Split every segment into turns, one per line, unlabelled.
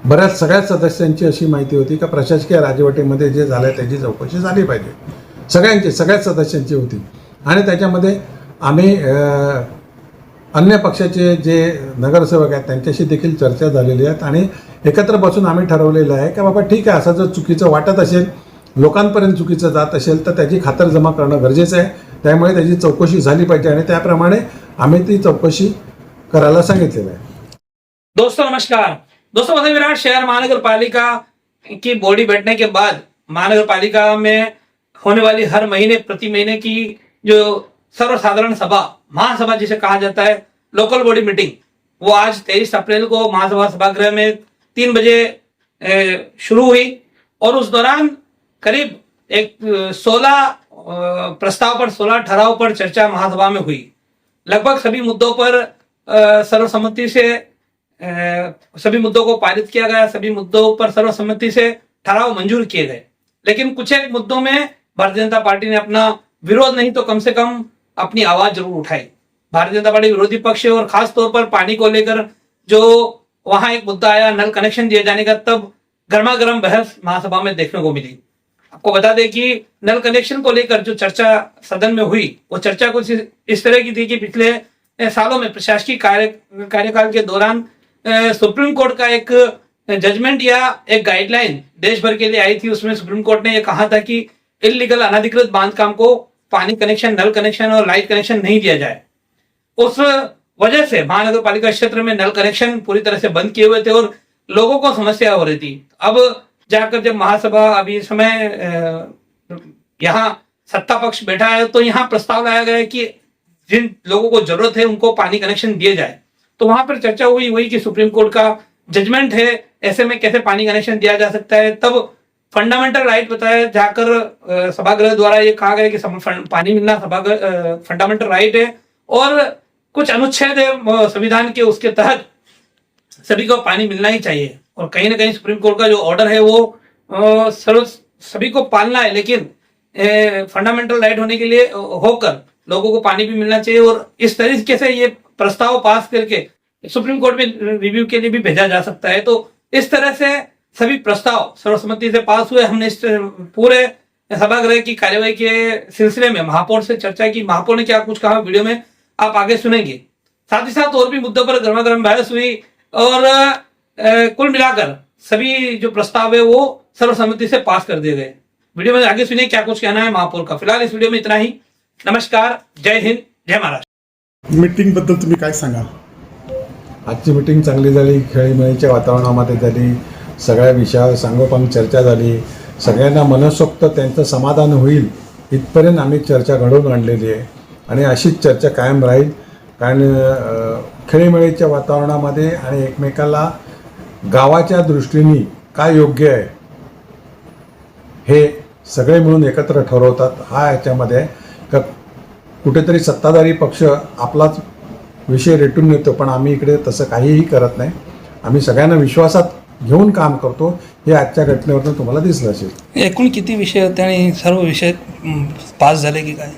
बऱ्याच सगळ्याच सदस्यांची अशी माहिती होती का प्रशासकीय राजवटीमध्ये जे झालं त्याची चौकशी झाली पाहिजे, सगळ्याच सदस्यांची होती. आणि त्याच्यामध्ये आम्ही अन्य पक्षाचे जे नगरसेवक आहेत त्यांच्याशी देखील चर्चा झालेली आहेत आणि एकत्र बसून आम्ही ठरवलेलं आहे की बाबा ठीक आहे, असं जर चुकीचं वाटत असेल, लोकांपर्यंत चुकीचं जात असेल तर त्याची खातरजमा करणं गरजेचं आहे. त्यामुळे त्याची चौकशी झाली पाहिजे आणि त्याप्रमाणे आम्ही ती चौकशी करायला सांगितलेलं आहे.
दोस्तों नमस्कार। दोस्तों वसई विराट शहर महानगर पालिका की बॉडी बैठने के बाद महानगर पालिका में होने वाली हर महीने प्रति महीने की जो सर्वसाधारण सभा, महासभा जिसे कहा जाता है, लोकल बॉडी मीटिंग, वो आज 23 अप्रैल को महासभा सभागृह में 3 बजे शुरू हुई और उस दौरान करीब 16 प्रस्ताव पर 16 ठराव पर चर्चा महासभा में हुई। लगभग सभी मुद्दों पर सर्वसम्मति से सभी मुद्दों को पारित किया गया, सभी मुद्दों पर सर्वसम्मति से ठराव मंजूर किए गए। लेकिन कुछ एक मुद्दों में भारतीय जनता पार्टी ने अपना विरोध नहीं तो कम से कम अपनी आवाज जरूर उठाई। भारतीय जनता पार्टी विरोधी पक्ष और खास तौर पर पानी को लेकर जो वहां एक मुद्दा आया नल कनेक्शन दिए जाने का, तब गर्मा गर्म बहस महासभा में देखने को मिली। आपको बता दें कि नल कनेक्शन को लेकर जो चर्चा सदन में हुई वो चर्चा कुछ इस तरह की थी कि पिछले सालों में प्रशासकीय कार्यकाल के दौरान सुप्रीम कोर्ट का एक जजमेंट या एक गाइडलाइन देश भर के लिए आई थी। उसमें सुप्रीम कोर्ट ने यह कहा था कि इलीगल अनधिकृत बांधकाम को पानी कनेक्शन, नल कनेक्शन और लाइट कनेक्शन नहीं दिया जाए। उस वजह से महानगर पालिका क्षेत्र में नल कनेक्शन पूरी तरह से बंद किए हुए थे और लोगों को समस्या हो रही थी। अब जाकर जब महासभा अभी समय यहाँ सत्ता पक्ष बैठा है तो यहाँ प्रस्ताव लाया गया है कि जिन लोगों को जरूरत है उनको पानी कनेक्शन दिए जाए। तो वहां पर चर्चा हुई कि सुप्रीम कोर्ट का जजमेंट है, ऐसे में कैसे पानी कनेक्शन दिया जा सकता है। तब फंडामेंटल राइट बताया जाकर सभागृह द्वारा ये कहा गया कि पानी मिलना फंडामेंटल राइट है और कुछ अनुच्छेद है संविधान के, उसके तहत सभी को पानी मिलना ही चाहिए। और कहीं ना कहीं सुप्रीम कोर्ट का जो ऑर्डर है वो सभी को पालना है, लेकिन फंडामेंटल राइट होने के लिए होकर लोगों को पानी भी मिलना चाहिए। और इस तरीके से ये प्रस्ताव पास करके सुप्रीम कोर्ट में रिव्यू के लिए भी भेजा जा सकता है। तो इस तरह से सभी प्रस्ताव सर्वसम्मति से पास हुए। हमने इस पूरे सभागृह की कार्यवाही के सिलसिले में महापौर से चर्चा की। महापौर ने क्या कुछ कहा वीडियो में आप आगे सुनेंगे। साथ ही साथ और भी मुद्दों पर गर्मा गर्म बहस हुई और कुल मिलाकर सभी जो प्रस्ताव है वो सर्वसम्मति से पास कर दिए गए। वीडियो में आगे सुनिए क्या कुछ कहना है महापौर का। फिलहाल इस वीडियो में इतना ही। नमस्कार, जय हिंद, जय महाराष्ट्र।
मीटिंग बद्दल तुम्ही काय सांगाल?
आजची मीटिंग चांगली झाली, खेळीमेळीच्या वातावरणामध्ये झाली, सगळ्या विषयावर सांगोपांग चर्चा झाली, सगळ्यांना मनसोक्त त्यांचं समाधान होईल इथपर्यंत आम्ही चर्चा घडवून आणलेली आहे आणि अशीच चर्चा कायम राहील. कारण खेळीमेळीच्या वातावरणामध्ये आणि एकमेकाला गावाच्या दृष्टीने काय योग्य आहे हे सगळे मिळून एकत्र ठरवतात. हा याच्यामध्ये आहे का कुठेतरी सत्ताधारी पक्ष आपलाच विषय रेटून नेतो, पण आम्ही इकडे तसं काहीही करत नाही. आम्ही सगळ्यांना विश्वासात घेऊन काम करतो. हे आजच्या घटनेवरून तुम्हाला दिसलं असेल.
एकूण किती विषय होते आणि सर्व विषय पास झाले की काय?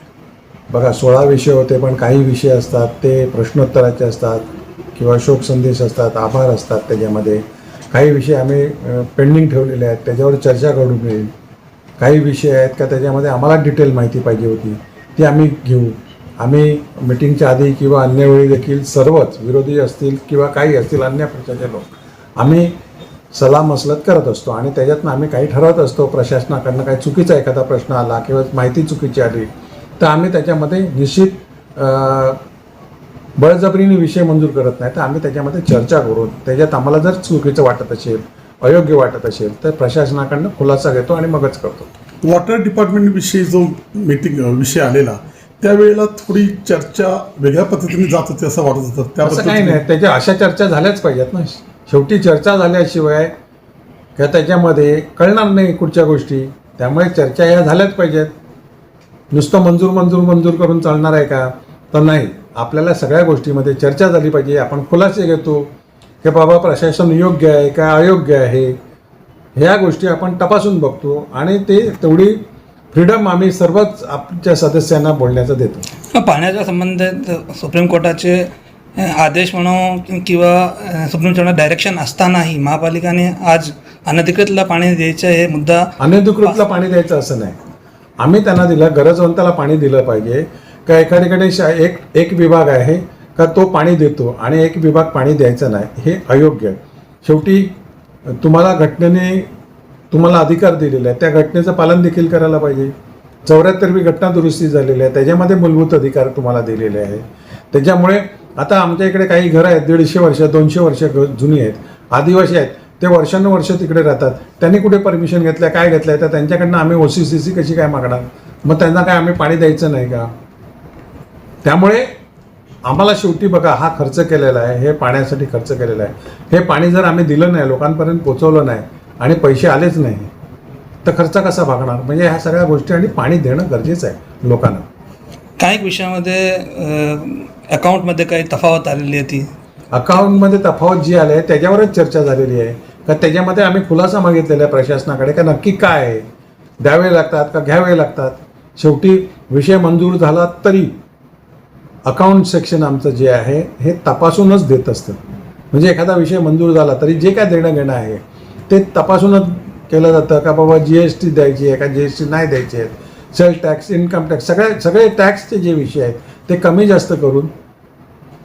बघा 16 विषय होते, पण काही विषय असतात ते प्रश्नोत्तराचे असतात किंवा शोक संदेश असतात, आभार असतात. त्याच्यामध्ये काही विषय आम्ही पेंडिंग ठेवलेले आहेत, त्याच्यावर चर्चा घडून येईल. काही विषय आहेत का त्याच्यामध्ये आम्हाला डिटेल माहिती पाहिजे होती, ती आम्ही घेऊ. आम्ही मिटिंगच्या आधी किंवा अन्य वेळी देखील सर्वच विरोधी असतील किंवा काही असतील अन्य पक्षाचे लोक आम्ही सलामसलत करत असतो आणि त्याच्यातनं आम्ही काही ठरवत असतो. प्रशासनाकडनं काही चुकीचा एखादा प्रश्न आला किंवा माहिती चुकीची आली तर आम्ही त्याच्यामध्ये निश्चित बळजबरीने विषय मंजूर करत नाही, तर आम्ही त्याच्यामध्ये चर्चा करून त्याच्यात आम्हाला जर चुकीचं वाटत असेल, अयोग्य वाटत असेल तर प्रशासनाकडनं खुलासा घेतो आणि मगच करतो.
वॉटर डिपार्टमेंटविषयी जो मीटिंग विषय आलेला त्यावेळेला थोडी चर्चा वेगळ्या पद्धतीने जात होती असं वाटत होतं.
त्याबद्दल काही नाही, त्याच्या अशा चर्चा झाल्याच पाहिजेत ना. शेवटी चर्चा झाल्याशिवाय किंवा त्याच्यामध्ये कळणार नाही कुठच्या गोष्टी. त्यामुळे चर्चा या झाल्याच पाहिजेत. नुसतं मंजूर करून चालणार आहे का? तर नाही. आपल्याला सगळ्या गोष्टीमध्ये चर्चा झाली पाहिजे. आपण खुलासे घेतो की बाबा प्रशासन योग्य आहे का अयोग्य आहे, ह्या गोष्टी आपण तपासून बघतो आणि ते तेवढी फ्रीडम आम्ही सर्वच आमच्या सदस्यांना बोलण्याचं देतो.
पाण्याच्या संबंधित सुप्रीम कोर्टाचे आदेश म्हणून किंवा सुप्रीम डायरेक्शन असतानाही महापालिकाने आज अनधिकृतला पाणी द्यायचं हे मुद्दा
अनधिकृतला पाणी द्यायचं असं नाही. आम्ही त्यांना दिलं, गरजवंताला पाणी दिलं पाहिजे का एखाद्याकडे एक विभाग आहे का तो पाणी देतो आणि एक विभाग पाणी द्यायचा नाही, हे अयोग्य आहे. शेवटी तुम्हाला घटनेने तुम्हाला अधिकार दिलेला आहे, त्या घटनेचं पालन देखील करायला पाहिजे. 74वी घटना दुरुस्ती झालेली आहे, त्याच्यामध्ये मूलभूत अधिकार तुम्हाला दिलेले आहे. त्याच्यामुळे आता आमच्या इकडे काही घरं आहेत 150 वर्ष 200 वर्ष जुनी आहेत, आदिवासी आहेत, ते वर्षानुवर्ष तिकडे राहतात. त्यांनी कुठे परमिशन घेतलं काय घेतलं तर त्यांच्याकडनं आम्ही OCCC कशी काय मागणार? मग त्यांना काय आम्ही पाणी द्यायचं नाही का? त्यामुळे आम्हाला शेवटी बघा हा खर्च केलेला आहे, हे पाण्यासाठी खर्च केलेला आहे. हे पाणी जर आम्ही दिलं नाही, लोकांपर्यंत पोचवलं नाही आणि पैसे आलेच नाही तर खर्च कसा भागणार? म्हणजे ह्या सगळ्या गोष्टी आणि पाणी देणं गरजेचं आहे लोकांना.
काही विषयामध्ये अकाउंटमध्ये काही तफावत आलेली आहे. ती
अकाउंटमध्ये तफावत जी आली आहे त्याच्यावरच चर्चा झालेली आहे का त्याच्यामध्ये आम्ही खुलासा मागितलेला आहे प्रशासनाकडे का नक्की काय आहे, द्यावे लागतात का घ्यावे लागतात. शेवटी विषय मंजूर झाला तरी अकाउंट सेक्शन आमचं जे आहे हे तपासूनच देत असतं. म्हणजे एखादा विषय मंजूर झाला तरी जे काय देणं घेणं आहे ते तपासूनच केलं जातं का बाबा GST द्यायची आहे का GST नाही द्यायची आहे, सेल टॅक्स, इन्कम टॅक्स, सगळे टॅक्सचे जे विषय आहेत ते कमी जास्त करून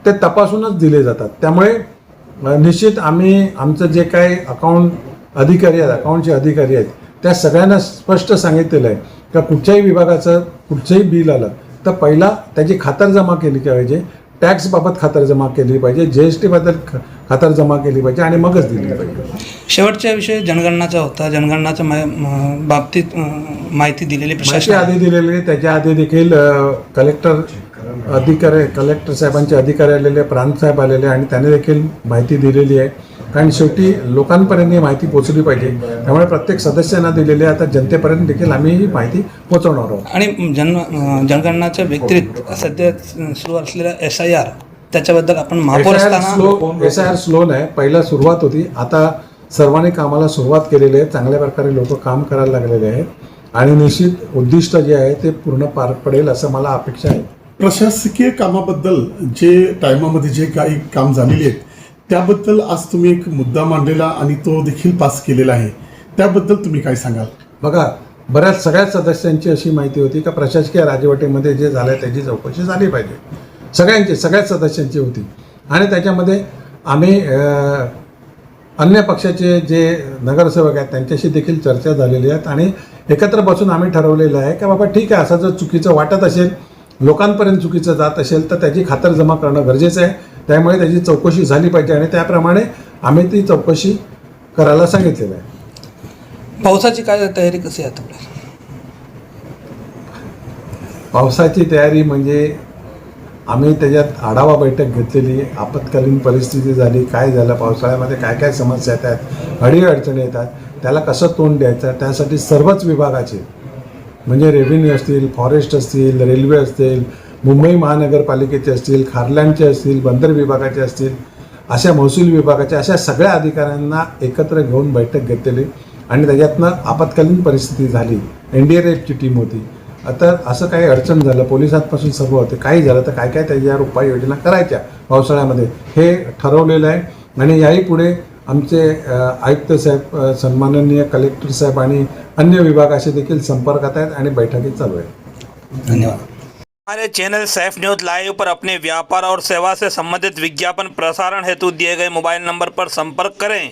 ते तपासूनच दिले जातात. त्यामुळे निश्चित आम्ही आमचं जे काही अकाउंट अधिकारी आहेत, अकाउंटचे अधिकारी आहेत, त्या सगळ्यांना स्पष्ट सांगितलेलं आहे का कुठच्याही विभागाचं कुठचंही बिल आलं तर पहिला त्याची खातरजमा केली पाहिजे, टॅक्सबाबत खातरजमा केली पाहिजे, GST बद्दल खातरजमा केली पाहिजे आणि मगच दिली पाहिजे.
शेवटचा विषय जनगणनाचा होता. जनगणनाच्या बाबतीत माहिती दिलेली
माहिती
प्रशासन
आधी दिलेली, त्याच्या आधी देखील कलेक्टर साहेबांचे अधिकारी आलेले, प्रांत साहेब आलेले आणि त्यांनी देखील माहिती दिलेली आहे. कारण शेवटी लोकांपर्यंत ही माहिती पोचली पाहिजे, त्यामुळे प्रत्येक सदस्यांना दिलेली आहे. आता जनतेपर्यंत देखील आम्ही ही माहिती पोचवणार आहोत.
आणि जनगणनाच्या व्यतिरिक्त सध्या सुरू असलेल्या SIR त्याच्याबद्दल आपण महापौर असताना
SIR स्लो नाही, पहिला सुरुवात होती, आता सर्वांनी कामाला सुरुवात केलेली आहे. चांगल्या प्रकारे लोक काम करायला लागलेले आहेत आणि निश्चित उद्दिष्ट जे आहे ते पूर्ण पार पडेल असं मला अपेक्षा आहे.
प्रशासकीय कामाबद्दल जे टायमामध्ये जे काही काम झालेले आहेत त्याबद्दल आज तुम्ही एक मुद्दा मांडलेला आणि तो देखील पास केलेला आहे, त्याबद्दल तुम्ही काय सांगाल?
बघा, बऱ्याच सगळ्याच सदस्यांची अशी माहिती होती का प्रशासकीय राजवटीमध्ये जे झालं आहे त्याची चौकशी झाली पाहिजे. सगळ्याच सदस्यांची होती आणि त्याच्यामध्ये आम्ही अन्य पक्षाचे जे नगरसेवक आहेत त्यांच्याशी देखील चर्चा झालेली आहेत आणि एकत्र बसून आम्ही ठरवलेलं आहे की बाबा ठीक आहे, असं जर चुकीचं वाटत असेल, लोकांपर्यंत चुकीचं जात असेल तर त्याची खातरजमा करणं गरजेचं आहे. त्यामुळे त्याची चौकशी झाली पाहिजे आणि त्याप्रमाणे आम्ही ती चौकशी करायला सांगितलेलं आहे.
पावसाची काय तयारी कशी आहे आता?
पावसाची तयारी म्हणजे आम्ही त्याच्यात आढावा बैठक घेतलेली, आपत्कालीन परिस्थिती झाली, काय झालं, पावसाळ्यामध्ये काय काय समस्या येतात, अडीअडचणी येतात, त्याला कसं तोंड द्यायचं, त्यासाठी सर्वच विभागाचे म्हणजे रेव्हेन्यू असतील, फॉरेस्ट असतील, रेल्वे असतील, मुंबई महानगरपालिकेचे असतील, खारलँडचे असतील, बंदर विभागाचे असतील, अशा महसूल विभागाच्या अशा सगळ्या अधिकाऱ्यांना एकत्र घेऊन बैठक घेतलेली आणि त्याच्यातनं आपत्कालीन परिस्थिती झाली. NDRFची टीम होती. आता असं काही अडचण झालं, पोलिसांपासून सर्व होते, काही झालं तर काय काय त्याच्यावर उपाययोजना करायच्या पावसाळ्यामध्ये हे ठरवलेलं आहे. आणि याही पुढे आमचे आयुक्त साहेब, सन्माननीय कलेक्टर साहेब आणि अन्य विभागाशी देखील संपर्कात आहेत आणि बैठकी चालू आहेत.
धन्यवाद. हमारे चैनल सैफ न्यूज़ लाइव पर अपने व्यापार और सेवा से संबंधित विज्ञापन प्रसारण हेतु दिए गए मोबाइल नंबर पर संपर्क करें